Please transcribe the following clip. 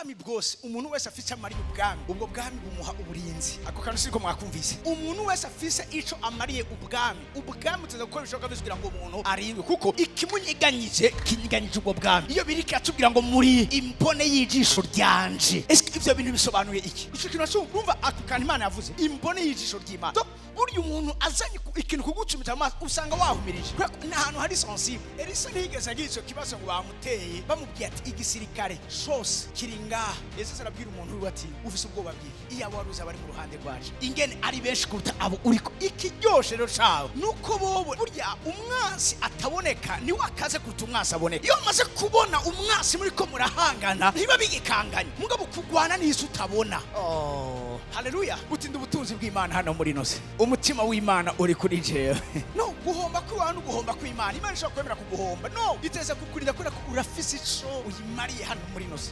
ubwami bwose umuntu wese afise amariye ubwami, ubwo bwami bumuha uburinzi. Ako kantu siko mwakumvise. Umuntu wese afise ico amariye ubwami, ubwami tuza gukora ibishoboka byose kugira ngo umuntu arindwe, kuko ikimunyiganyije kinyiganyije ubwo bwami. Iyo biri kiratubwira ngo muri imbone y'ijisho ryanje. Ese ivyo bintu bisobanuye iki? Ico kintu cyumva ako kantu Imana yavuze, imbone y'ijisho ry'Imana. Burya umuntu azanye ikintu kugucumita amaso usanga wahumirije, n'ahantu hari sensible. Elisa ntiyigeze agira ico kibazo ngo bamuteye bamubwiye ati igisirikare cose kiri ngaha. Yesu arabwira umuntu ati ufise ubwoba bwiki, iyo waruza bari mu ruhande rwacu ingene ari benshi kuruta abo uriko. Ikiryoshe rero cawe nuko bobo burya umwansi ataboneka ni wakaze kuruta umwansi aboneka. Iyo amaze kubona umwansi muri ko murahangana ntiba bigikanganye, mugabo kugwana n'isi utabona. Haleluya. Utinda ubutunzi bw'Imana hano muri nose, umutima w'Imana uri kuri jewe. No guhomba kw'abantu, guhomba kw'Imana. Imana ishobora kwemera kuguhomba, no iteze kukurinda kubera ko urafise ico uyimariye hano muri nose.